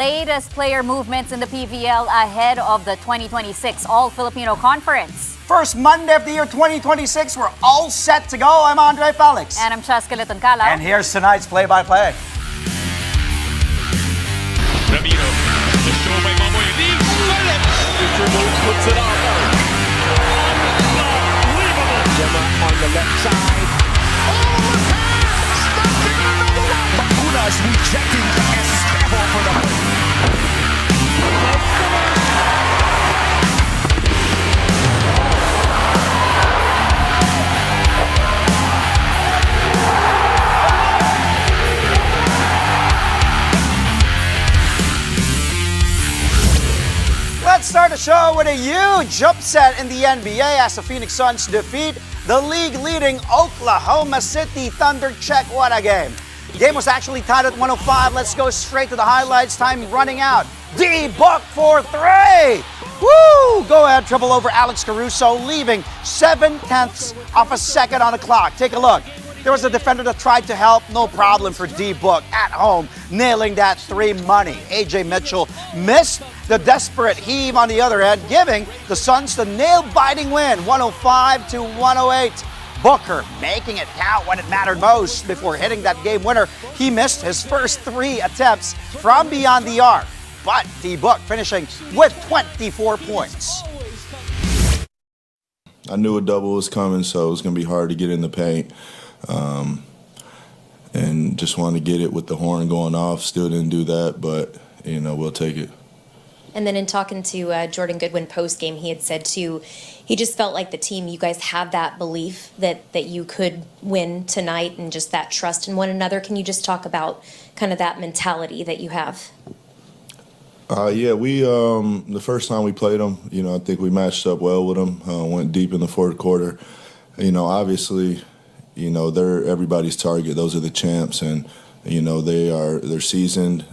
Latest player movements in the PVL ahead of the 2026 All-Filipino Conference. First Monday of the year 2026, we're all set to go. I'm Andre Felix. And I'm Cheska Liton-Cala. And here's tonight's play-by-play. Ramiro, the show by Mamoy League, puts it on. Unbelievable. Gemma on the left side. Oh, the pass! Stuck in another one. Bacunas rejecting Esteban for the play. Let's start the show with a huge upset in the NBA as the Phoenix Suns defeat the league-leading Oklahoma City Thunder. Check what a game. The game was actually tied at 105. Let's go straight to the highlights. Time running out. D-Book for three. Woo! Go ahead, dribble over Alex Caruso, leaving 7/10 of a second on the clock. Take a look. There was a defender that tried to help. No problem for D-Book at home, nailing that three money. A.J. Mitchell missed the desperate heave on the other end, giving the Suns the nail-biting win, 105-108. Booker making it count when it mattered most before hitting that game winner. He missed his first three attempts from beyond the arc, but D-Book finishing with 24 points. I knew a double was coming, so it was going to be hard to get in the paint. And just wanted to get it with the horn going off. Still didn't do that, but, we'll take it. And then in talking to Jordan Goodwin post-game, he had said, too, he just felt like the team, you guys have that belief that you could win tonight and just that trust in one another. Can you just talk about kind of that mentality that you have? Yeah, we the first time we played them, I think we matched up well with them, went deep in the fourth quarter. Obviously, they're everybody's target. Those are the champs, and they're seasoned.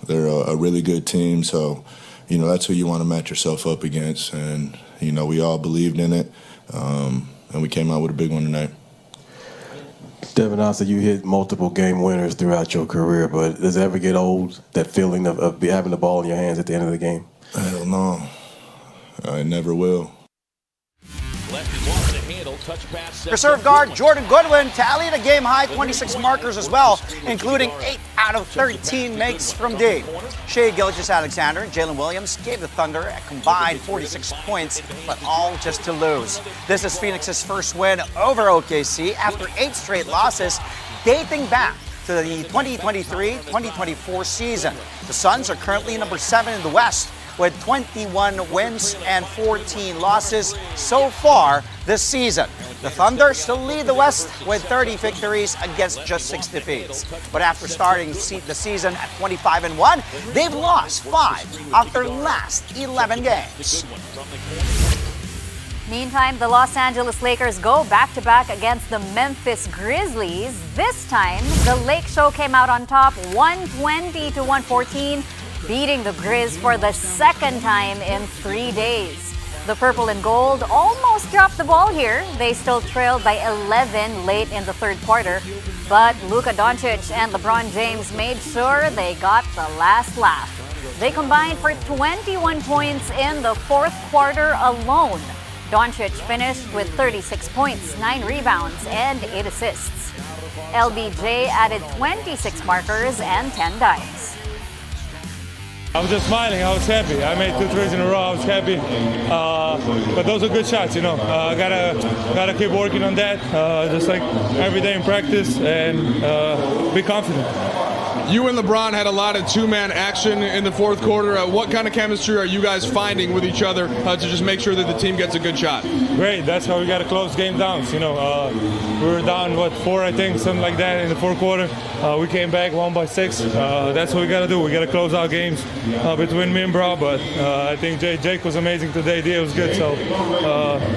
They're a really good team, so that's who you want to match yourself up against. And we all believed in it, and we came out with a big one tonight. Devin, also you hit multiple game winners throughout your career, but does it ever get old, that feeling of having the ball in your hands at the end of the game? Hell no, I never will. Reserve guard Jordan Goodwin tallied a game-high 26 markers as well, including 8 out of 13 makes from D. Shai Gilgeous-Alexander and Jalen Williams gave the Thunder a combined 46 points, but all just to lose. This is Phoenix's first win over OKC after 8 straight losses, dating back to the 2023-2024 season. The Suns are currently number 7 in the West, with 21 wins and 14 losses so far this season. The Thunder still lead the West with 30 victories against just 6 defeats. But after starting the season at 25-1, they've lost 5 of their last 11 games. Meantime, the Los Angeles Lakers go back-to-back against the Memphis Grizzlies. This time, the Lake Show came out on top, 120-114, beating the Grizz for the second time in 3 days. The purple and gold almost dropped the ball here. They still trailed by 11 late in the third quarter, but Luka Doncic and LeBron James made sure they got the last laugh. They combined for 21 points in the fourth quarter alone. Doncic finished with 36 points, 9 rebounds, and 8 assists. LBJ added 26 markers and 10 dimes. I was just smiling. I was happy. I made 2 threes in a row. I was happy. But those are good shots, Gotta keep working on that, just like every day in practice, and be confident. You and LeBron had a lot of two-man action in the fourth quarter. What kind of chemistry are you guys finding with each other to just make sure that the team gets a good shot? Great. That's how we got to close game downs. We were down, 4, I think, something like that in the fourth quarter. We came back 1 by 6. That's what we got to do. We got to close out games between me and Bro. But I think Jake was amazing today. Dia was good. So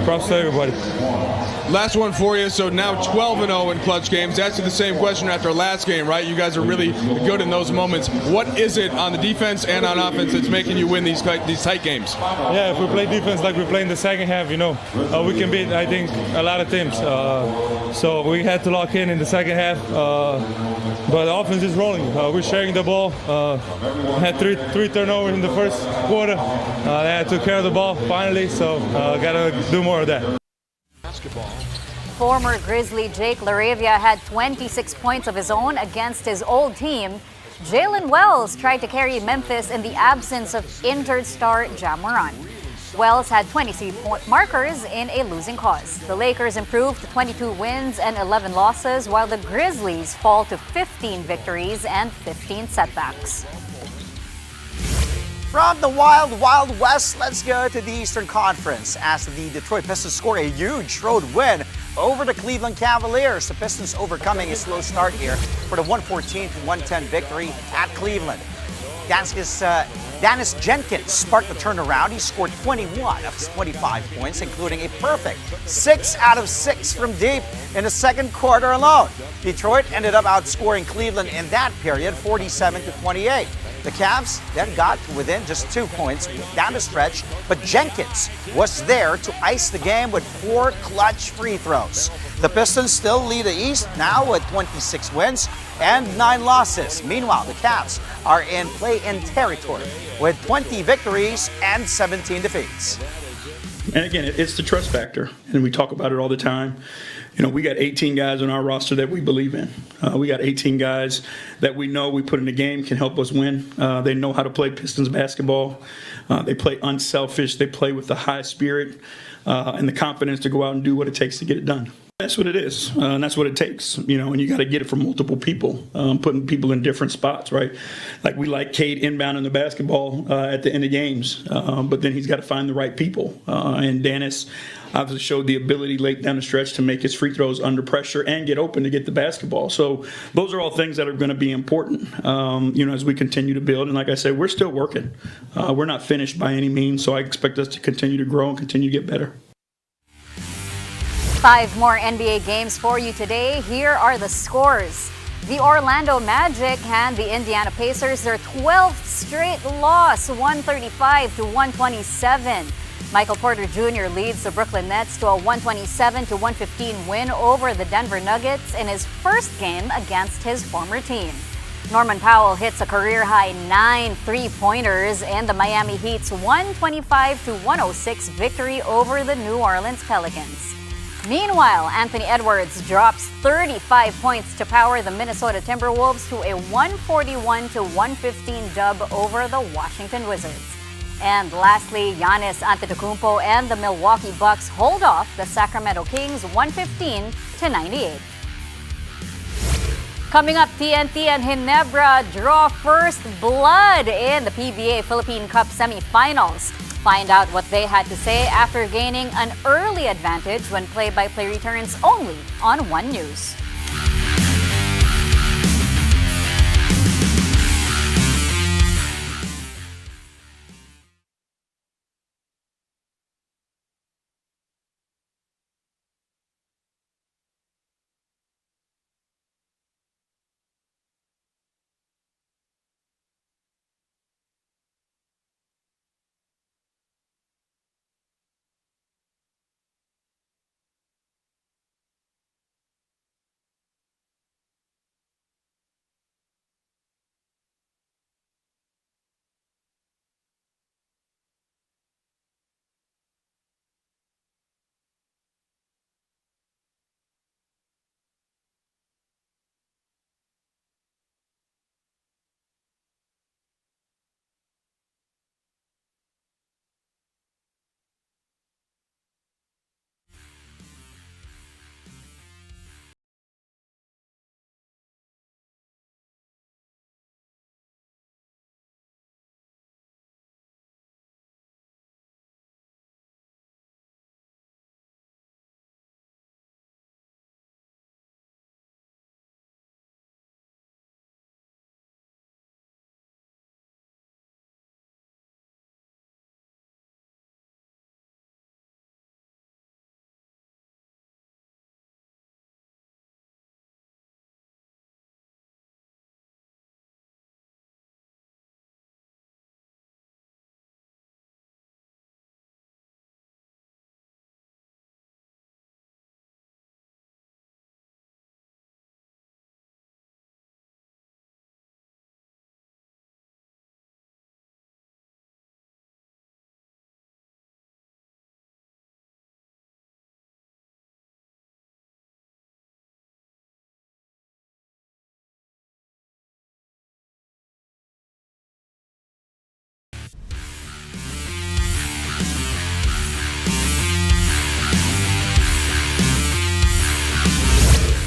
props to everybody. Last one for you. So now 12-0 in clutch games. Asked you the same question after last game, right? You guys are really good in those moments. What is it on the defense and on offense that's making you win these tight games? Yeah, if we play defense like we play in the second half, we can beat, I think, a lot of teams. So we had to lock in the second half. But the offense is rolling. We're sharing the ball. Had three turnovers in the first quarter. They had to carry the ball finally, so gotta do more of that. Former Grizzly Jake LaRavia had 26 points of his own against his old team. Jalen Wells tried to carry Memphis in the absence of injured star Ja Morant. Wells had 23 markers in a losing cause. The Lakers improved to 22 wins and 11 losses, while the Grizzlies fall to 15 victories and 15 setbacks. From the Wild Wild West, let's go to the Eastern Conference as the Detroit Pistons score a huge road win over the Cleveland Cavaliers. The Pistons overcoming a slow start here for the 114-110 victory at Cleveland. Dennis Jenkins sparked the turnaround. He scored 21 of his 25 points, including a perfect 6 out of 6 from deep in the second quarter alone. Detroit ended up outscoring Cleveland in that period, 47-28. The Cavs then got within just 2 points down the stretch, but Jenkins was there to ice the game with 4 clutch free throws. The Pistons still lead the East now with 26 wins and 9 losses. Meanwhile, the Cavs are in play-in territory with 20 victories and 17 defeats. And again, it's the trust factor, and we talk about it all the time. We got 18 guys on our roster that we believe in. We got 18 guys that we know we put in the game can help us win. They know how to play Pistons basketball. They play unselfish. They play with the high spirit and the confidence to go out and do what it takes to get it done. That's what it is, and that's what it takes, and you got to get it from multiple people, putting people in different spots, right? Like we like Cade inbound in the basketball at the end of games, but then he's got to find the right people. And Dennis obviously showed the ability late down the stretch to make his free throws under pressure and get open to get the basketball. So those are all things that are going to be important, as we continue to build. And like I said, we're still working. We're not finished by any means, so I expect us to continue to grow and continue to get better. 5 more NBA games for you today. Here are the scores. The Orlando Magic hand the Indiana Pacers their 12th straight loss, 135-127. Michael Porter Jr. leads the Brooklyn Nets to a 127-115 win over the Denver Nuggets in his first game against his former team. Norman Powell hits a career-high 9 three-pointers in the Miami Heat's 125-106 victory over the New Orleans Pelicans. Meanwhile, Anthony Edwards drops 35 points to power the Minnesota Timberwolves to a 141-115 dub over the Washington Wizards. And lastly, Giannis Antetokounmpo and the Milwaukee Bucks hold off the Sacramento Kings 115-98. Coming up, TNT and Ginebra draw first blood in the PBA Philippine Cup semifinals. Find out what they had to say after gaining an early advantage when play-by-play returns only on One News.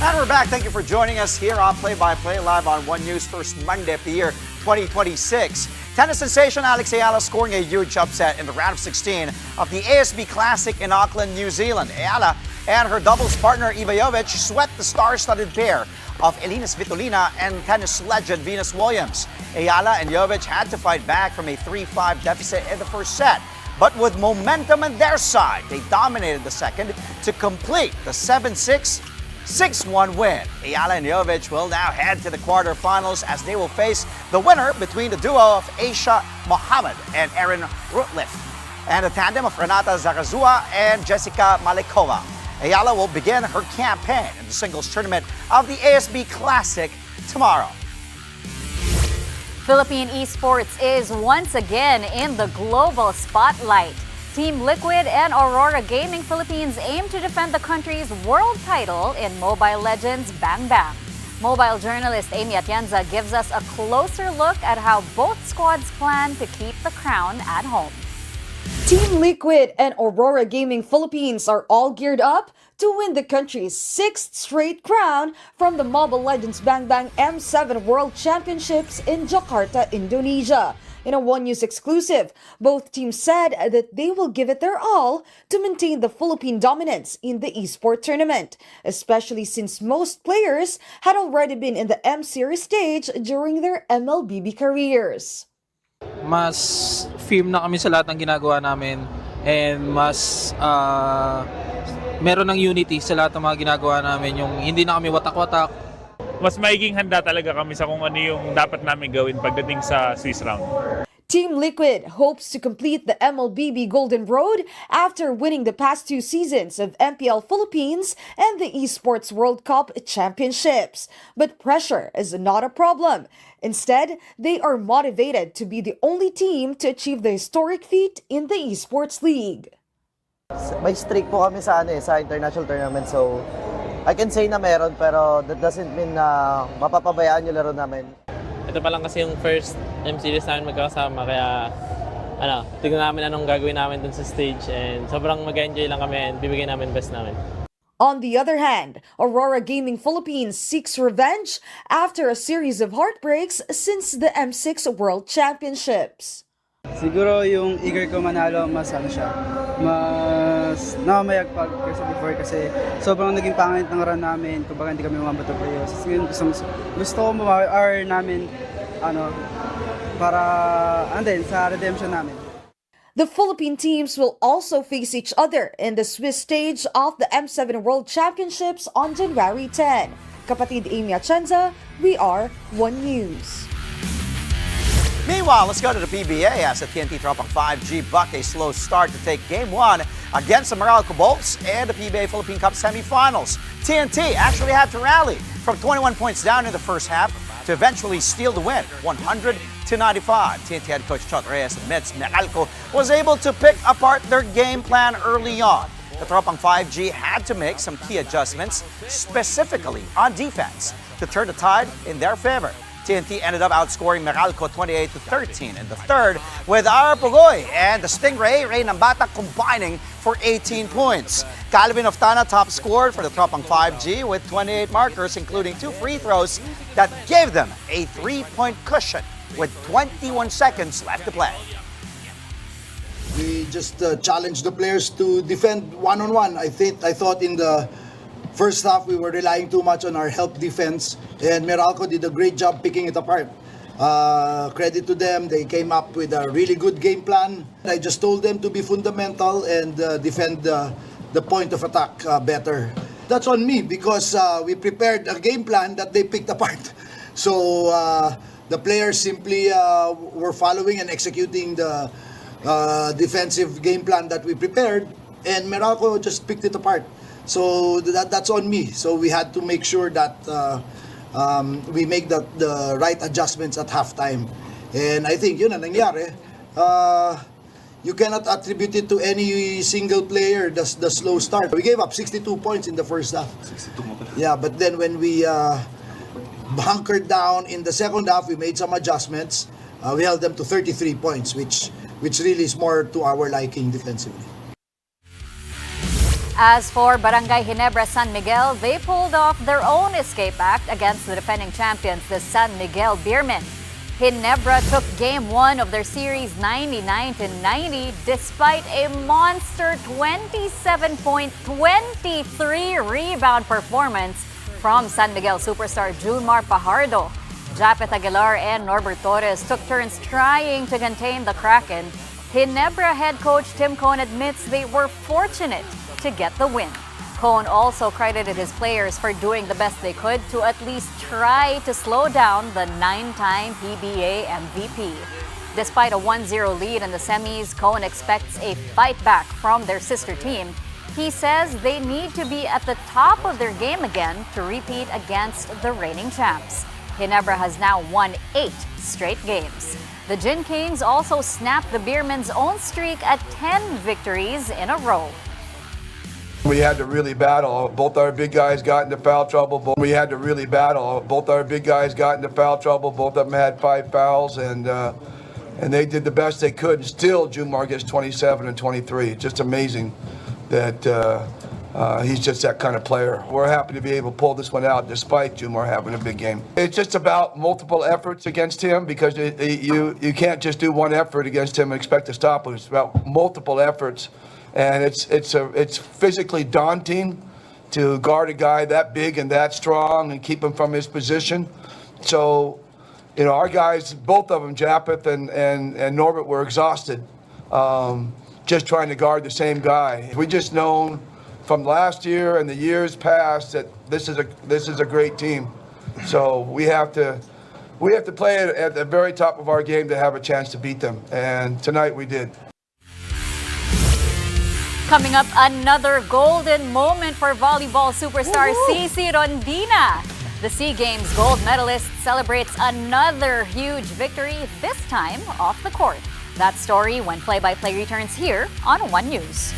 And we're back. Thank you for joining us here on Play-by-Play live on One News, first Monday of the year 2026. Tennis sensation Alex Ayala scoring a huge upset in the round of 16 of the ASB Classic in Auckland, New Zealand. Ayala and her doubles partner Iva Jovic swept the star-studded pair of Elina Svitolina and tennis legend Venus Williams. Ayala and Jovic had to fight back from a 3-5 deficit in the first set. But with momentum on their side, they dominated the second to complete the 7-6, 6-1 win. Ayala and Jovic will now head to the quarterfinals as they will face the winner between the duo of Aisha Mohammed and Erin Rutliff and the tandem of Renata Zarazua and Jessica Malikova. Ayala will begin her campaign in the singles tournament of the ASB Classic tomorrow. Philippine Esports is once again in the global spotlight. Team Liquid and Aurora Gaming Philippines aim to defend the country's world title in Mobile Legends Bang Bang. Mobile journalist Amy Atienza gives us a closer look at how both squads plan to keep the crown at home. Team Liquid and Aurora Gaming Philippines are all geared up to win the country's 6th straight crown from the Mobile Legends Bang Bang M7 World Championships in Jakarta, Indonesia. In a One News exclusive, both teams said that they will give it their all to maintain the Philippine dominance in the esports tournament, especially since most players had already been in the M-Series stage during their MLBB careers. Mas firm na kami sa lahat ng ginagawa namin and mas meron ng unity sa lahat ng mga ginagawa namin, yung hindi na kami watak-watak. Mas maiging handa talaga kami sa kung ano yung dapat namin gawin pagdating sa Swiss round. Team Liquid hopes to complete the MLBB Golden Road after winning the past 2 seasons of MPL Philippines and the Esports World Cup Championships. But pressure is not a problem. Instead, they are motivated to be the only team to achieve the historic feat in the Esports League. May streak po kami sa sa international tournament, so I can say na meron, pero that doesn't mean na mapapabayaan yung laro namin. Ito pa lang kasi yung first M-Series namin magkakasama, kaya tignan namin anong gagawin namin dun sa stage and sobrang mag-enjoy lang kami and bibigyan namin best namin. On the other hand, Aurora Gaming Philippines seeks revenge after a series of heartbreaks since the M6 World Championships. Siguro yung eager ko manalo, mas namamayagpag kasi before kasi sobrang naging pangit ng run namin, kumbaga hindi kami mamabato players. Gusto ko ma-hour namin para sa redemption namin. The Philippine teams will also face each other in the Swiss stage of the M7 World Championships on January 10. Kapatid Amy Atienza, we are One News. Meanwhile, let's go to the PBA as the TNT Tropang 5G bucked a slow start to take Game 1 against the Meralco Bolts and the PBA Philippine Cup semifinals. TNT actually had to rally from 21 points down in the first half to eventually steal the win, 100-95. TNT head coach Chot Reyes admits Meralco was able to pick apart their game plan early on. The Tropang 5G had to make some key adjustments, specifically on defense, to turn the tide in their favor. TNT ended up outscoring Meralco 28-13 in the third, with Ara Pugoy and the Stingray, Ray Nambata, combining for 18 points. Calvin Oftana top scored for the Tropang 5G with 28 markers, including 2 free throws that gave them a 3-point cushion with 21 seconds left to play. We just challenged the players to defend one-on-one. I thought in the first half, we were relying too much on our help defense, and Meralco did a great job picking it apart. Credit to them, they came up with a really good game plan. I just told them to be fundamental and defend the point of attack better. That's on me because we prepared a game plan that they picked apart. So the players simply were following and executing the defensive game plan that we prepared, and Meralco just picked it apart. So that's on me. So we had to make sure that we make the right adjustments at halftime. And I think yun ang nangyari. You cannot attribute it to any single player, the slow start. We gave up 62 points in the first half. 62. Yeah, but then when we bunkered down in the second half, we made some adjustments. We held them to 33 points, which really is more to our liking defensively. As for Barangay Ginebra San Miguel, they pulled off their own escape act against the defending champions, the San Miguel Beermen. Ginebra took Game 1 of their series 99-90 despite a monster 27-point, 23-rebound performance from San Miguel superstar Junmar Fajardo. Japet Aguilar and Norbert Torres took turns trying to contain the Kraken. Ginebra head coach Tim Cohn admits they were fortunate to get the win. Cohn also credited his players for doing the best they could to at least try to slow down the 9-time PBA MVP. Despite a 1-0 lead in the semis, Cohn expects a fight back from their sister team. He says they need to be at the top of their game again to repeat against the reigning champs. Ginebra has now won 8 straight games. The Gin Kings also snapped the Beermen's own streak at 10 victories in a row. We had to really battle. Both our big guys got into foul trouble. Both of them had 5 fouls, and they did the best they could. Still, Junmar gets 27 and 23. It's just amazing that he's just that kind of player. We're happy to be able to pull this one out despite Junmar having a big game. It's just about multiple efforts against him, because you can't just do one effort against him and expect to stop him. It's about multiple efforts. And it's physically daunting to guard a guy that big and that strong and keep him from his position. So, our guys, both of them, Japeth and Norbert, were exhausted just trying to guard the same guy. We just known from last year and the years past that this is a great team. So we have to play at the very top of our game to have a chance to beat them. And tonight we did. Coming up, another golden moment for volleyball superstar Cece Rondina. The SEA Games gold medalist celebrates another huge victory, this time off the court. That story when play-by-play returns here on One News.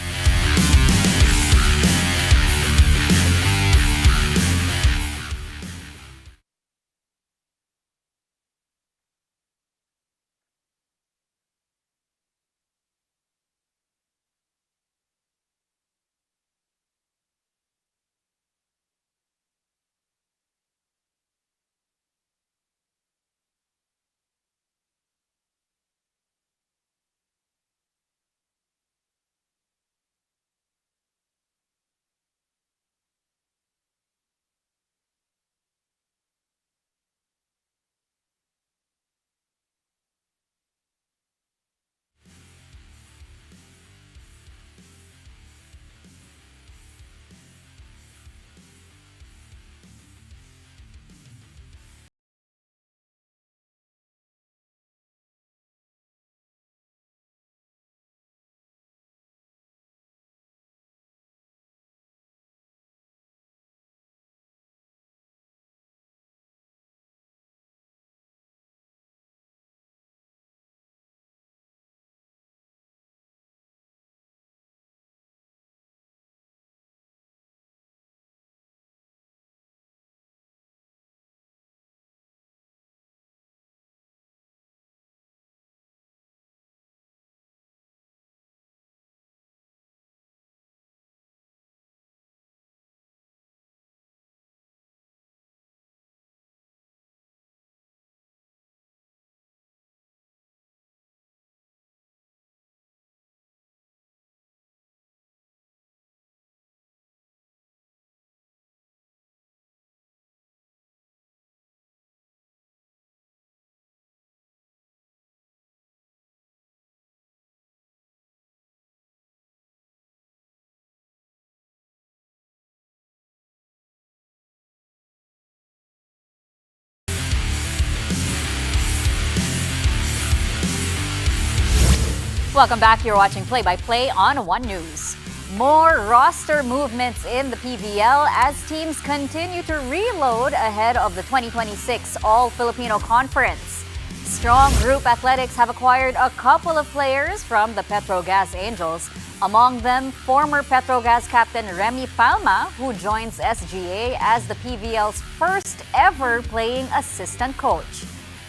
Welcome back. You're watching Play-by-Play on One News. More roster movements in the PVL as teams continue to reload ahead of the 2026 All-Filipino Conference. Strong Group Athletics have acquired a couple of players from the Petrogas Angels. Among them, former Petrogas captain Remy Palma, who joins SGA as the PVL's first ever playing assistant coach.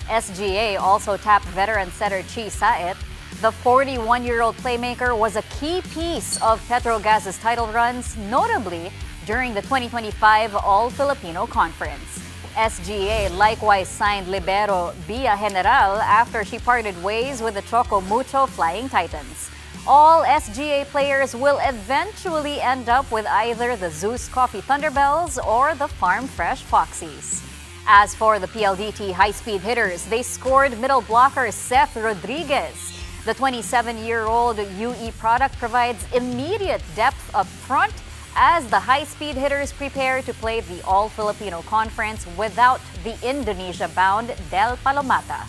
SGA also tapped veteran setter Chi Saet. The 41-year-old playmaker was a key piece of Petrogas's title runs, notably during the 2025 All-Filipino Conference. SGA likewise signed libero Bia General after she parted ways with the Choco Mucho Flying Titans. All SGA players will eventually end up with either the Zeus Coffee Thunderbells or the Farm Fresh Foxies. As for the PLDT high-speed hitters, they scored middle blocker Cece Rodriguez. The 27-year-old UE product provides immediate depth up front as the high-speed hitters prepare to play the All-Filipino Conference without the Indonesia-bound Del Palomata.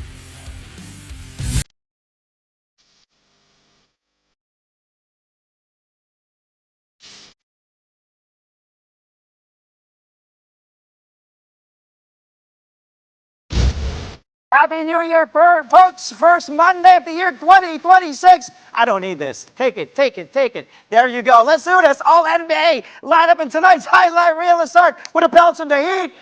Happy New Year, folks! First Monday of the year 2026. I don't need this. Take it, take it, take it. There you go. Let's do this. All NBA lineup in tonight's highlight reel. Let's start with the Pelts and the Heat.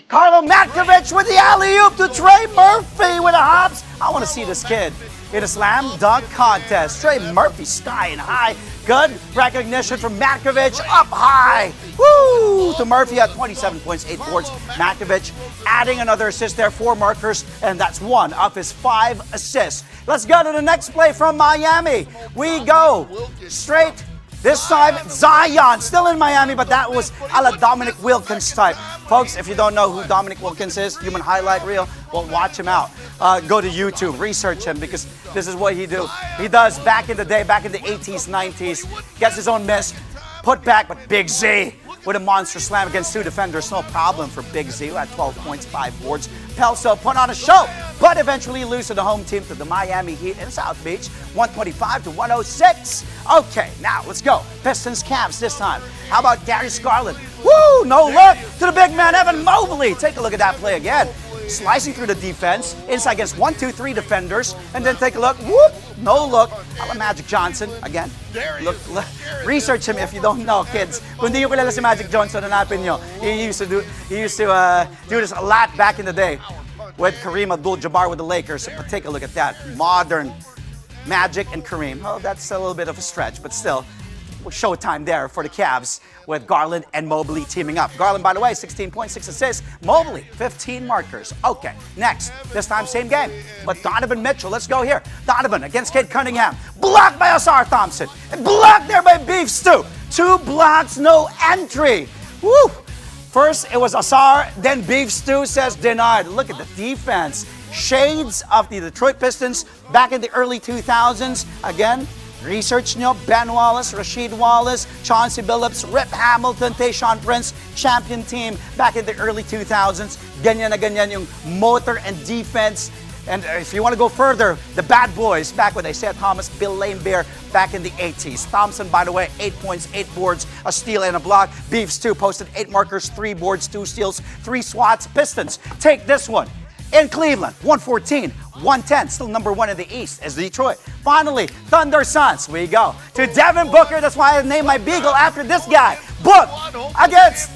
Carlo Matkovic with the alley-oop to Trey Murphy with the hops. I want to see this kid in a slam dunk contest. Trey Murphy skying high. Good recognition from Matkovic up high. Woo! To Murphy at 27 points, 8 boards. Matkovic adding another assist there, 4 markers, and that's 1 of his 5 assists. Let's go to the next play from Miami. We go straight. This time, Zion, still in Miami, but that was a la Dominic Wilkins type. Folks, if you don't know who Dominic Wilkins is, human highlight reel, well, watch him out. Go to YouTube, research him, because this is what he does back in the day, back in the 80s, 90s. Gets his own miss, put back, but Big Z with a monster slam against 2 defenders. No problem for Big Z, who had 12 points, 5 boards. Pelso put on a show, but eventually lose to the home team, to the Miami Heat in South Beach, 125 to 106. Okay, now let's go. Pistons Cavs this time. How about Darius Garland? Woo! No look to the big man, Evan Mobley. Take a look at that play again. Slicing through the defense, inside against 1, 2, 3 defenders, and then take a look. Whoop! No look. How about Magic Johnson? Again, look, research him if you don't know, kids. Kung di nyo kilala si Magic Johnson, hanapin nyo. He used to do this a lot back in the day with Kareem Abdul-Jabbar with the Lakers. But take a look at that. Modern Magic and Kareem. Oh, that's a little bit of a stretch, but still, showtime there for the Cavs with Garland and Mobley teaming up. Garland, by the way, 16 points, 6 assists. Mobley, 15 markers. Okay, next. This time, same game. But Donovan Mitchell, let's go here. Donovan against Cade Cunningham. Blocked by Asar Thompson. And blocked there by Beef Stew. 2 blocks, no entry. Woo! First, it was Asar, then Beef Stew says denied. Look at the defense. Shades of the Detroit Pistons back in the early 2000s. Again, research nyo, Ben Wallace, Rasheed Wallace, Chauncey Billups, Rip Hamilton, Tayshaun Prince, champion team back in the early 2000s. Ganyan na ganyan yung motor and defense. And if you want to go further, the bad boys back with Isaiah Thomas, Bill Laimbeer back in the 80s. Thompson, by the way, 8 points, 8 boards, a steal and a block. Beefs, too, posted 8 markers, 3 boards, 2 steals, 3 swats. Pistons, take this one. In Cleveland, 114, 110, still number 1 in the East is Detroit. Finally, Thunder Suns, we go to Devin Booker. That's why I named my Beagle after this guy. Book against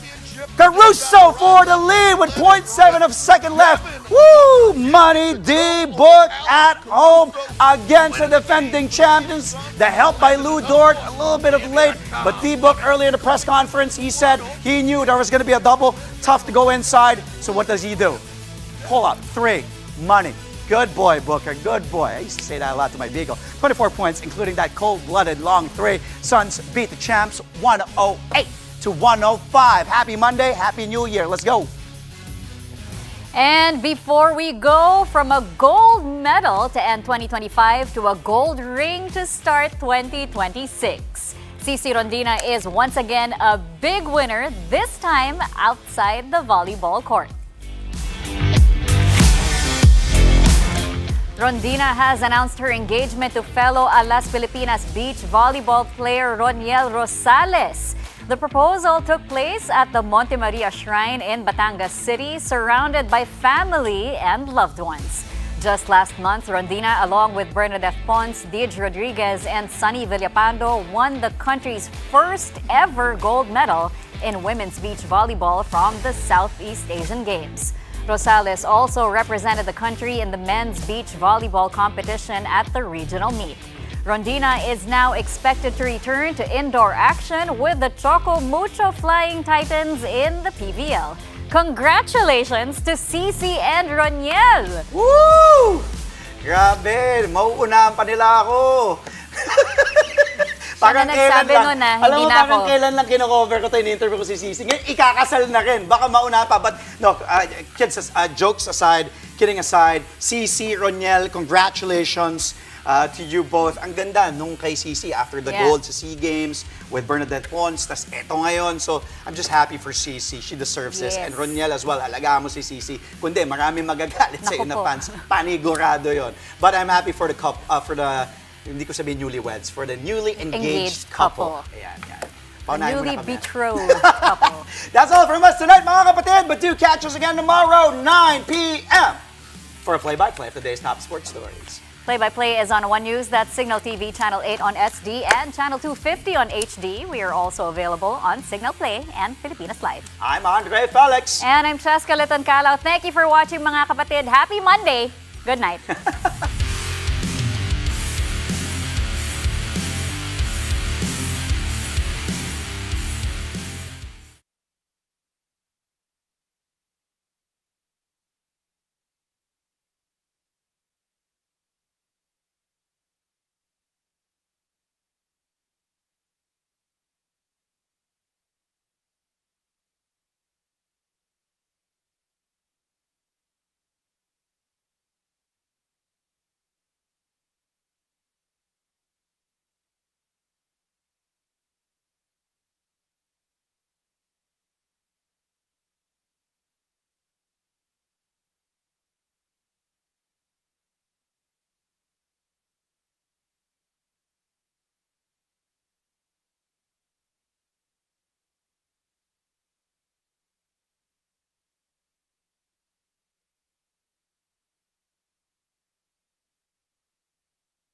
Caruso for the lead with 0.7 of second left. Woo! Money D. Book at home against the defending champions. The help by Lou Dort, a little bit of late, but D. Book earlier in the press conference, he said he knew there was going to be a double. Tough to go inside, so what does he do? Pull up, 3, money. Good boy, Booker, good boy. I used to say that a lot to my Beagle. 24 points, including that cold-blooded long 3. Suns beat the champs 108 to 105. Happy Monday, Happy New Year. Let's go. And before we go, from a gold medal to end 2025 to a gold ring to start 2026. Cece Rondina is once again a big winner, this time outside the volleyball court. Rondina has announced her engagement to fellow Alas Pilipinas beach volleyball player Roniel Rosales. The proposal took place at the Monte Maria Shrine in Batangas City, surrounded by family and loved ones. Just last month, Rondina, along with Bernadette Pons, Deej Rodriguez, and Sunny Villapando, won the country's first ever gold medal in women's beach volleyball from the Southeast Asian Games. Rosales also represented the country in the men's beach volleyball competition at the regional meet. Rondina is now expected to return to indoor action with the Choco Mucho Flying Titans in the PVL. Congratulations to Cece and Roniel! Woo! Grabe, mauunahan pa nila ako. Parang nagsabi nun na, hindi na parang ako. kailan lang kino-cover ko tayo, in-interview ko si Cece. Ngayon, ikakasal na rin. Baka mauna pa. But, no, kids, jokes aside, kidding aside, Cece, Roniel, congratulations to you both. Ang ganda nung kay Cece after the gold sa SEA Games with Bernadette Pons. Tas eto ngayon. So, I'm just happy for Cece. She deserves this. And Roniel as well. Alagaan mo si Cece. Kundi, maraming magagalit sa na fans. Panigurado yon. But I'm happy for the hindi ko sabihin newlyweds, for the newly engaged couple. Ayan, yan. Newly betrothed couple. That's all from us tonight, mga kapatid. But do catch us again tomorrow, 9 p.m. for a play-by-play of today's top sports stories. Play-by-play is on One News. That's Signal TV Channel 8 on SD and Channel 250 on HD. We are also available on Signal Play and Filipinas Live. I'm Andre Felix. And I'm Cheska Liton-Calao. Thank you for watching, mga kapatid. Happy Monday. Good night.